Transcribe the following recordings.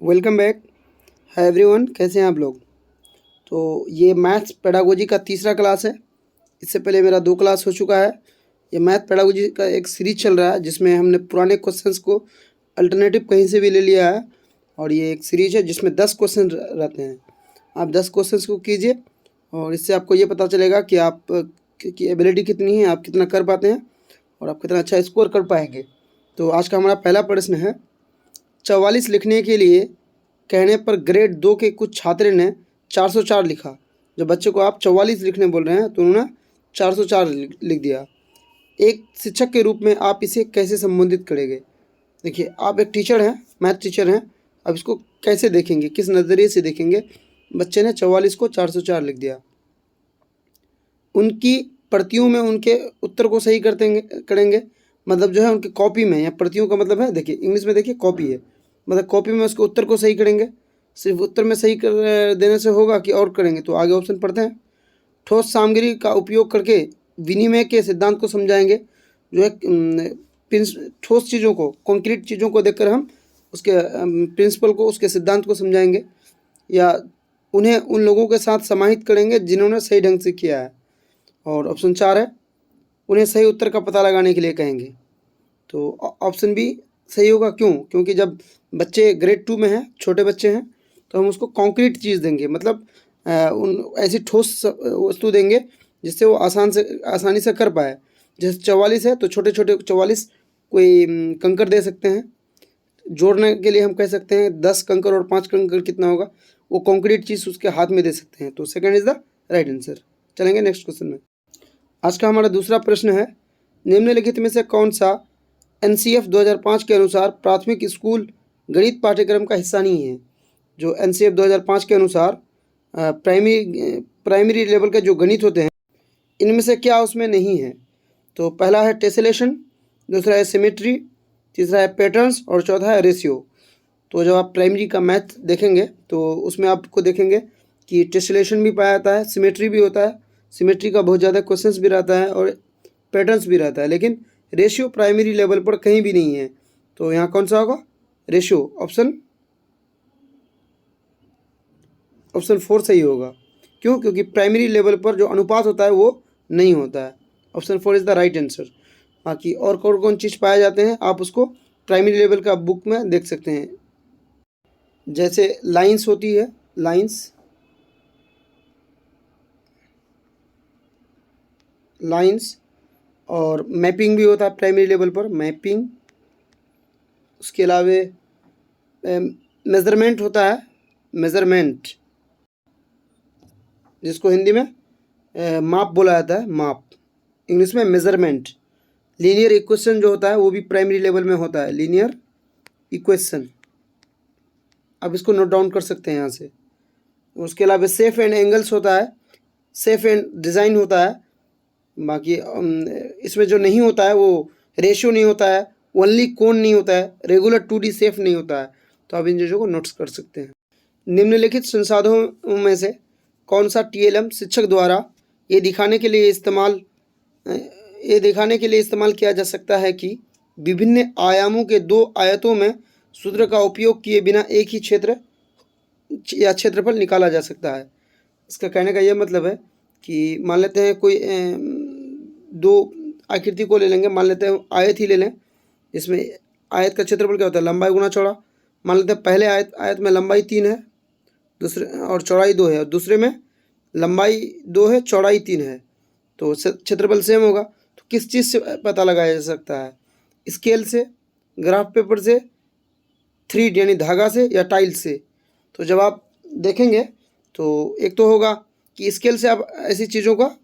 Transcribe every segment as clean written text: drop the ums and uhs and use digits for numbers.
Welcome back. Hi everyone, कैसे हैं आप लोग। तो ये मैथ्स पेडागोजी का तीसरा क्लास है। इससे पहले मेरा 2 क्लास हो चुका है। ये मैथ पेडागोजी का एक सीरीज चल रहा है जिसमें हमने पुराने क्वेश्चंस को अल्टरनेटिव कहीं से भी ले लिया है और ये एक सीरीज है जिसमें 10 क्वेश्चन रहते हैं। आप 10 क्वेश्चंस को कीजिए और इससे आपको ये पता चलेगा कि आप की एबिलिटी कितनी है, आप कितना कर पाते हैं और आप कितना अच्छा स्कोर कर पाएंगे। तो आज का हमारा पहला प्रश्न है, 44 लिखने के लिए कहने पर ग्रेड 2 के कुछ छात्र ने 404 लिखा। जब बच्चे को आप 44 लिखने बोल रहे हैं तो उन्होंने 404 लिख दिया। एक शिक्षक के रूप में आप इसे कैसे संबोधित करेंगे। देखिए, आप एक टीचर हैं, मैथ टीचर हैं, अब इसको कैसे देखेंगे, किस नज़रिए से देखेंगे। बच्चे ने 44 को 404 लिख दिया। उनकी प्रतियों में उनके उत्तर को सही करेंगे, मतलब जो है उनकी कॉपी में, या प्रतियों का मतलब है, देखिए इंग्लिश में देखिए कॉपी है, मतलब कॉपी में उसके उत्तर को सही करेंगे। सिर्फ उत्तर में सही कर देने से होगा कि और करेंगे। तो आगे ऑप्शन पढ़ते हैं। ठोस सामग्री का उपयोग करके विनिमय के सिद्धांत को समझाएंगे। जो है ठोस चीज़ों को, कॉन्क्रीट चीज़ों को देखकर हम उसके प्रिंसिपल को, उसके सिद्धांत को समझाएंगे, या उन्हें उन लोगों के साथ समाहित करेंगे जिन्होंने सही ढंग से किया है। और ऑप्शन 4 है, उन्हें सही उत्तर का पता लगाने के लिए कहेंगे। तो ऑप्शन बी सही होगा। क्यों? क्योंकि जब बच्चे ग्रेड 2 में हैं, छोटे बच्चे हैं, तो हम उसको कॉन्क्रीट चीज़ देंगे, मतलब उन ऐसी ठोस वस्तु देंगे जिससे वो आसानी से कर पाए। जैसे 44 है तो छोटे छोटे 44 कोई कंकर दे सकते हैं। जोड़ने के लिए हम कह सकते हैं 10 कंकर और 5 कंकर कितना होगा, वो कॉन्क्रीट चीज़ उसके हाथ में दे सकते हैं। तो second is the right answer. चलेंगे नेक्स्ट क्वेश्चन में। आज का हमारा दूसरा प्रश्न है, निम्नलिखित में से कौन सा NCF 2005 के अनुसार प्राथमिक स्कूल गणित पाठ्यक्रम का हिस्सा नहीं है। जो NCF 2005 के अनुसार प्राइमरी लेवल के जो गणित होते हैं, इनमें से क्या उसमें नहीं है। तो पहला है टेसेलेशन, दूसरा है सिमेट्री, तीसरा है पैटर्न्स और चौथा है रेशियो। तो जब आप प्राइमरी का मैथ देखेंगे तो उसमें आपको देखेंगे कि टेसेलेशन भी पाया जाता है, सिमेट्री भी होता है, सिमेट्री का बहुत ज़्यादा क्वेश्चंस भी रहता है और पैटर्न्स भी रहता है, लेकिन रेशियो प्राइमरी लेवल पर कहीं भी नहीं है। तो यहाँ कौन सा होगा? रेशियो। ऑप्शन 4 सही होगा। क्यों? क्योंकि प्राइमरी लेवल पर जो अनुपात होता है वो नहीं होता है। Option 4 is the right answer. बाकी और कौन चीज़ पाए जाते हैं आप उसको प्राइमरी लेवल का बुक में देख सकते हैं। जैसे लाइंस होती है, लाइंस और मैपिंग भी होता है प्राइमरी लेवल पर, मैपिंग। उसके अलावा मेज़रमेंट होता है, मेज़रमेंट, जिसको हिंदी में माप बोला जाता है, माप, इंग्लिश में मेज़रमेंट। लीनियर इक्वेशन जो होता है वो भी प्राइमरी लेवल में होता है, लीनियर इक्वेशन। अब इसको नोट डाउन कर सकते हैं यहाँ से। उसके अलावा शेप एंड एंगल्स होता है, शेप एंड डिज़ाइन होता है। बाकी इसमें जो नहीं होता है वो रेशियो नहीं होता है, ओनली कोण नहीं होता है, रेगुलर 2D शेप नहीं होता है। तो आप इन चीज़ों को नोट्स कर सकते हैं। निम्नलिखित संसाधनों में से कौन सा TLM शिक्षक द्वारा ये दिखाने के लिए इस्तेमाल किया जा सकता है कि विभिन्न आयामों के 2 आयतों में सूत्र का उपयोग किए बिना एक ही क्षेत्र या क्षेत्रफल निकाला जा सकता है। इसका कहने का यह मतलब है कि मान लेते हैं कोई 2 आकृति को ले लेंगे, मान लेते हैं आयत ही ले लें, इसमें आयत का क्षेत्रफल क्या होता है? लंबाई गुना चौड़ा। मान लेते हैं पहले आयत में लंबाई 3 है, दूसरे और चौड़ाई 2 है, और दूसरे में लंबाई 2 है, चौड़ाई 3 है, तो क्षेत्रफल सेम होगा। तो किस चीज़ से पता लगाया जा सकता है? स्केल से, ग्राफ पेपर से, थ्रेड यानी धागा से, या टाइल्स से। तो जब आप देखेंगे तो एक तो होगा कि स्केल से आप ऐसी चीज़ों का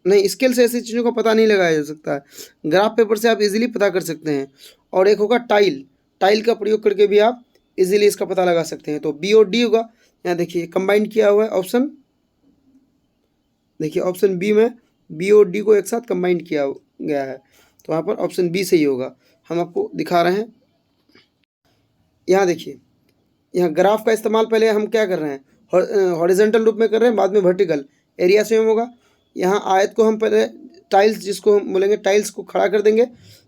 स्केल से ऐसी चीज़ों का पता नहीं लगाया जा सकता है। ग्राफ पेपर से आप इजीली पता कर सकते हैं। और एक होगा टाइल का प्रयोग करके भी आप इजीली इसका पता लगा सकते हैं। तो B और D होगा। यहाँ देखिए कंबाइन किया हुआ है ऑप्शन, देखिए ऑप्शन बी में B और D को एक साथ कंबाइन किया गया है, तो वहाँ पर ऑप्शन बी सही होगा। हम आपको दिखा रहे हैं। यहाँ देखिए, यहाँ ग्राफ का इस्तेमाल पहले हम क्या कर रहे हैं, हॉरिजॉन्टल रूप में कर रहे हैं, बाद में वर्टिकल। एरिया सेम होगा। यहाँ आयत को हम पहले टाइल्स, जिसको हम बोलेंगे टाइल्स को खड़ा कर देंगे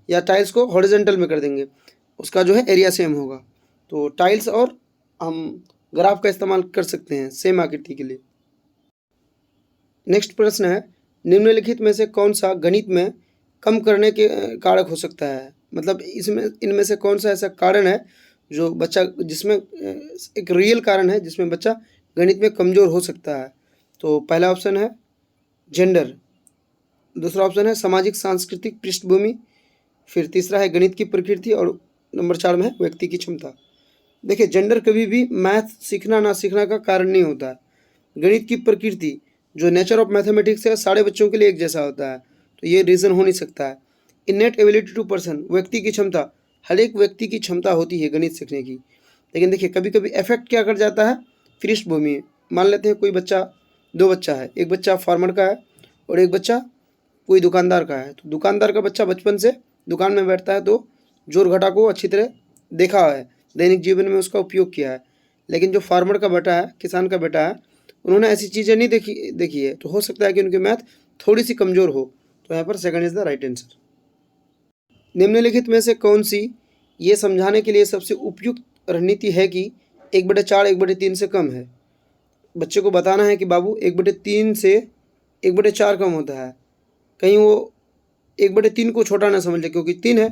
या टाइल्स को हॉरिजॉन्टल में कर देंगे, उसका जो है एरिया सेम होगा। तो टाइल्स और हम ग्राफ का इस्तेमाल कर सकते हैं सेम आकृति के लिए। नेक्स्ट प्रश्न है, निम्नलिखित में से कौन सा गणित में कम करने के कारक हो सकता है? मतलब इसमें इनमें से कौन सा ऐसा कारण है जो बच्चा जिसमें एक रियल कारण है जिसमें बच्चा गणित में कमज़ोर हो सकता है? तो पहला ऑप्शन है जेंडर, दूसरा ऑप्शन है सामाजिक सांस्कृतिक पृष्ठभूमि, फिर तीसरा है गणित की प्रकृति और नंबर 4 में है व्यक्ति की क्षमता। देखिए, जेंडर कभी भी मैथ सीखना ना सीखना का कारण नहीं होता है। गणित की प्रकृति जो नेचर ऑफ मैथमेटिक्स है सारे बच्चों के लिए एक जैसा होता है, तो ये रीज़न हो नहीं सकता है। इनेट एबिलिटी टू पर्सन, व्यक्ति की क्षमता, हर एक व्यक्ति की क्षमता होती है गणित सीखने की, लेकिन देखिए कभी कभी इफेक्ट क्या कर जाता है पृष्ठभूमि। मान लेते हैं कोई बच्चा, दो बच्चा है, एक बच्चा फार्मर का है और एक बच्चा कोई दुकानदार का है। तो दुकानदार का बच्चा बचपन से दुकान में बैठता है तो जोड़ घटा को अच्छी तरह देखा है, दैनिक जीवन में उसका उपयोग किया है। लेकिन जो फार्मर का बेटा है, किसान का बेटा है, उन्होंने ऐसी चीज़ें नहीं देखी है, तो हो सकता है कि उनकी मैथ थोड़ी सी कमज़ोर हो। तो यहाँ पर second is the right answer. निम्नलिखित में से कौन सी ये समझाने के लिए सबसे उपयुक्त रणनीति है कि 1/4 1/3 से कम है? बच्चे को बताना है कि बाबू 1/3 से 1/4 कम होता है। कहीं वो 1/3 को छोटा ना समझ ले क्योंकि 3 है,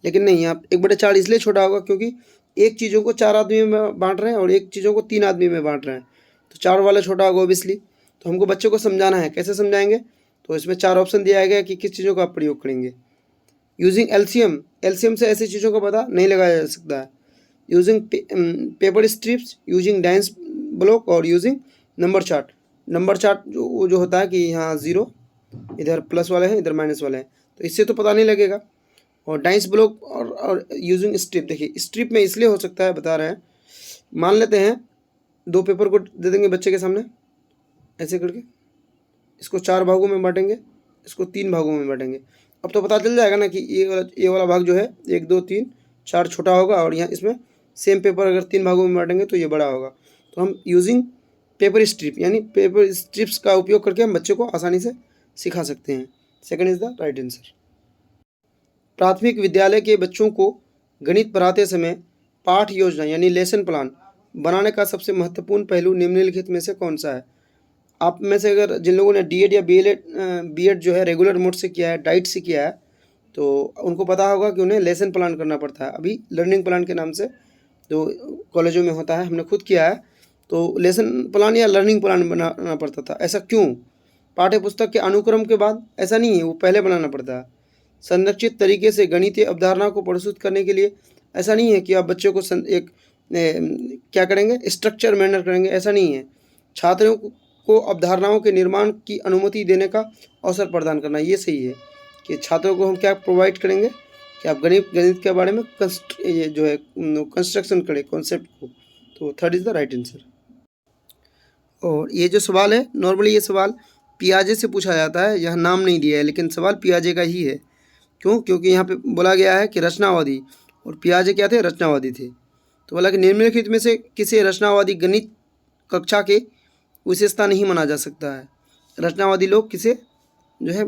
लेकिन नहीं, आप 1/4 इसलिए छोटा होगा क्योंकि एक चीज़ों को 4 आदमी में बांट रहे हैं और एक चीज़ों को 3 आदमी में बांट रहे हैं, तो 4 वाला छोटा होगा ऑब्वियसली। तो हमको बच्चे को समझाना है, कैसे समझाएंगे? तो इसमें 4 ऑप्शन दिया गया कि किस चीज़ों का आप प्रयोग करेंगे। यूजिंग एलसीएम, एलसीएम से ऐसी चीज़ों का पता नहीं लगाया जा सकता है। Using paper strips, using dice block और using number chart. Number chart जो होता है कि यहाँ 0 इधर प्लस वाले हैं, इधर माइनस वाले हैं, तो इससे तो पता नहीं लगेगा। और डाइस ब्लॉक और यूजिंग स्ट्रिप, देखिए स्ट्रिप में इसलिए हो सकता है, बता रहे हैं, मान लेते हैं 2 पेपर को दे देंगे बच्चे के सामने ऐसे करके, इसको 4 भागों में बांटेंगे, इसको 3 भागों में बांटेंगे। अब तो पता चल जाएगा ना कि ये वाला भाग जो है 1 2 3 4 छोटा होगा और यहाँ इसमें सेम पेपर अगर 3 भागों में बांटेंगे तो ये बड़ा होगा। तो हम यूजिंग पेपर स्ट्रिप यानी पेपर स्ट्रिप्स का उपयोग करके हम बच्चे को आसानी से सिखा सकते हैं। Second is the right answer. प्राथमिक विद्यालय के बच्चों को गणित पढ़ाते समय पाठ योजना यानी लेसन प्लान बनाने का सबसे महत्वपूर्ण पहलू निम्नलिखित में से कौन सा है? आप में से अगर जिन लोगों ने डीएड या बीएड जो है रेगुलर मोड से किया है, डाइट से किया है, तो उनको पता होगा कि उन्हें लेसन प्लान करना पड़ता है। अभी लर्निंग प्लान के नाम से जो कॉलेजों में होता है, हमने खुद किया है, तो लेसन प्लान या लर्निंग प्लान बनाना पड़ता था। ऐसा क्यों? पाठ्य पुस्तक के अनुक्रम के बाद? ऐसा नहीं है, वो पहले बनाना पड़ता है। संरक्षित तरीके से गणितीय अवधारणा को प्रस्तुत करने के लिए? ऐसा नहीं है कि आप बच्चों को क्या करेंगे, स्ट्रक्चर मैनर करेंगे, ऐसा नहीं है। छात्रों को अवधारणाओं के निर्माण की अनुमति देने का अवसर प्रदान करना, ये सही है कि छात्रों को हम क्या प्रोवाइड करेंगे कि आप गणित के बारे में ये जो है कंस्ट्रक्शन करें कॉन्सेप्ट को। तो third is the right answer. और ये जो सवाल है, नॉर्मली ये सवाल पियाजे से पूछा जाता है, यह नाम नहीं दिया है लेकिन सवाल पियाजे का ही है। क्यों? क्योंकि यहाँ पे बोला गया है कि रचनावादी, और पियाजे क्या थे? रचनावादी थे। तो बोला कि निम्नलिखित में से किसी रचनावादी गणित कक्षा के विशेषता नहीं माना जा सकता है। रचनावादी लोग किसे जो है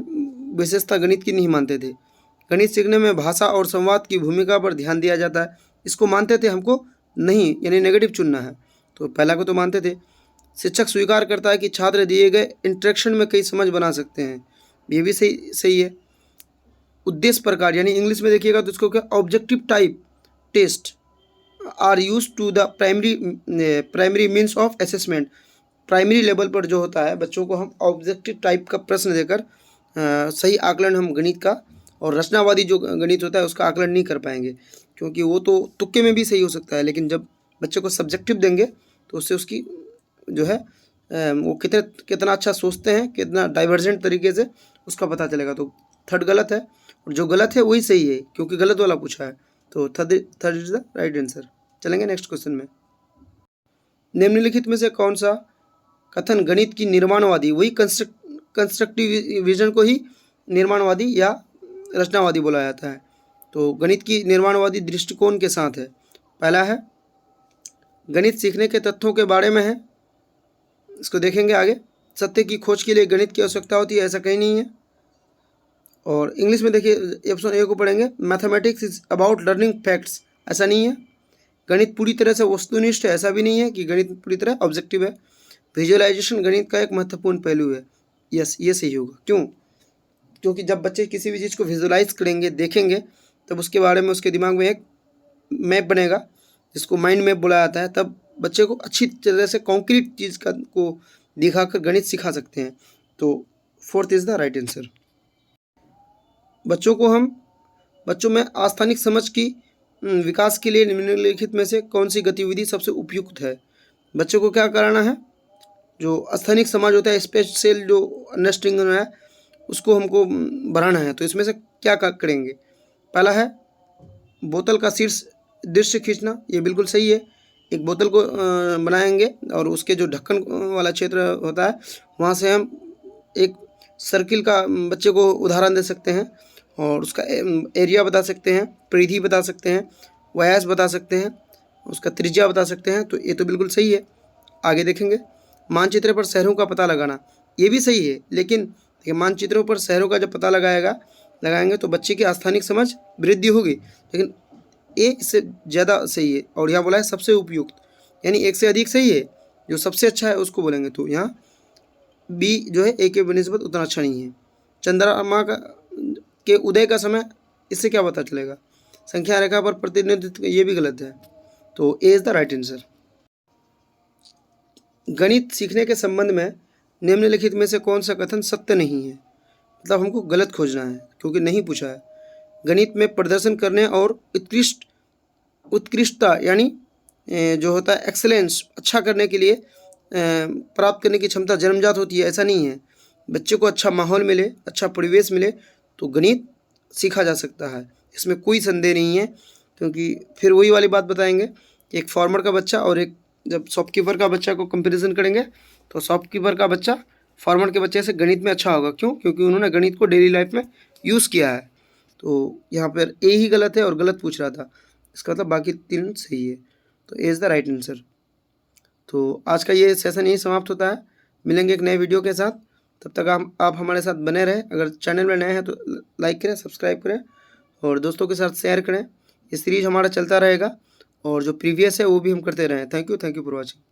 विशेषता गणित की नहीं मानते थे। गणित सीखने में भाषा और संवाद की भूमिका पर ध्यान दिया जाता है, इसको मानते थे, हमको नहीं, यानी नेगेटिव चुनना है। तो पहला को तो मानते थे। शिक्षक स्वीकार करता है कि छात्र दिए गए इंटरेक्शन में कई समझ बना सकते हैं, ये भी सही है। उद्देश्य प्रकार यानी इंग्लिश में देखिएगा तो इसको क्या, objective type test are use to the primary means of assessment. Primary level पर जो होता है बच्चों को हम ऑब्जेक्टिव टाइप का प्रश्न देकर सही आकलन हम गणित का, और रचनावादी जो गणित होता है उसका आकलन नहीं कर पाएंगे, क्योंकि वो तो तुक्के में भी सही हो सकता है, लेकिन जब बच्चे को सब्जेक्टिव देंगे तो उससे उसकी जो है वो कितना अच्छा सोचते हैं, कितना डाइवर्जेंट तरीके से उसका पता चलेगा। तो थर्ड गलत है, और जो गलत है वही सही है क्योंकि गलत वाला पूछा है। तो third is the right answer. चलेंगे नेक्स्ट क्वेश्चन में। निम्नलिखित में से कौन सा कथन गणित की निर्माणवादी, वही कंस्ट्रक्टिव विजन को ही निर्माणवादी या रचनावादी बोला जाता है। तो गणित की निर्माणवादी दृष्टिकोण के साथ है। पहला है गणित सीखने के तथ्यों के बारे में है, इसको देखेंगे आगे। सत्य की खोज के लिए गणित की आवश्यकता होती है, ऐसा कहीं नहीं है। और इंग्लिश में देखिए ऑप्शन ए को पढ़ेंगे, mathematics is about learning facts, ऐसा नहीं है। गणित पूरी तरह से वस्तुनिष्ठ है ऐसा भी नहीं है कि गणित पूरी तरह ऑब्जेक्टिव है। विजुअलाइजेशन गणित का एक महत्वपूर्ण पहलू है। यस, ये सही होगा। क्यों? क्योंकि जब बच्चे किसी भी चीज़ को विजुअलाइज करेंगे, देखेंगे, तब उसके बारे में उसके दिमाग में एक मैप बनेगा जिसको माइंड मैप बोला जाता है। तब बच्चे को अच्छी तरह से कॉन्क्रीट चीज़ का को दिखाकर गणित सिखा सकते हैं। तो 4th is the right answer. बच्चों में आस्थानिक समझ की विकास के लिए निम्नलिखित में से कौन सी गतिविधि सबसे उपयुक्त है? बच्चों को क्या कराना है? जो स्थानिक समाज होता है, स्पेशल जो अंडरस्टैंडिंग है, उसको हमको बढ़ाना है। तो इसमें से क्या करेंगे? पहला है बोतल का शीर्ष दृश्य खींचना, ये बिल्कुल सही है। एक बोतल को बनाएंगे और उसके जो ढक्कन वाला क्षेत्र होता है वहाँ से हम एक सर्किल का बच्चे को उदाहरण दे सकते हैं और उसका एरिया बता सकते हैं, परिधि बता सकते हैं, व्यास बता सकते हैं, उसका त्रिज्या बता सकते हैं। तो ये तो बिल्कुल सही है। आगे देखेंगे मानचित्र पर शहरों का पता लगाना, ये भी सही है। लेकिन देखिए मानचित्रों पर शहरों का जब पता लगाएंगे तो बच्चे की स्थानिक समझ वृद्धि होगी। लेकिन एक से ज़्यादा सही है और यहाँ बोला है सबसे उपयुक्त, यानी एक से अधिक सही है। जो सबसे अच्छा है उसको बोलेंगे। तो यहाँ बी जो है ए के बनिस्बत उतना अच्छा नहीं है। चंद्रमा के उदय का समय, इससे क्या पता चलेगा? संख्या रेखा पर प्रतिनिधित्व, ये भी गलत है। तो A is the right answer. गणित सीखने के संबंध में निम्नलिखित में से कौन सा कथन सत्य नहीं है? मतलब हमको गलत खोजना है क्योंकि नहीं पूछा है। गणित में प्रदर्शन करने और उत्कृष्टता यानी जो होता है एक्सेलेंस, अच्छा करने के लिए प्राप्त करने की क्षमता जन्मजात होती है, ऐसा नहीं है। बच्चे को अच्छा माहौल मिले, अच्छा परिवेश मिले तो गणित सीखा जा सकता है, इसमें कोई संदेह नहीं है। क्योंकि फिर वही वाली बात बताएंगे कि एक फार्मर का बच्चा और एक जब शॉपकीपर का बच्चा को कंपैरिजन करेंगे तो शॉपकीपर का बच्चा फार्मर के बच्चे से गणित में अच्छा होगा। क्यों? क्योंकि उन्होंने गणित को डेली लाइफ में यूज़ किया है। तो यहाँ पर ए ही गलत है और गलत पूछ रहा था, इसका मतलब बाकी 3 सही है। तो A is the right answer. तो आज का ये सेशन यही समाप्त होता है। मिलेंगे एक नए वीडियो के साथ, तब तक आप हमारे साथ बने रहें। अगर चैनल में नए हैं तो लाइक करें, सब्सक्राइब करें और दोस्तों के साथ शेयर करें। ये सीरीज हमारा चलता रहेगा और जो प्रीवियस है वो भी हम करते रहें। Thank you for watching.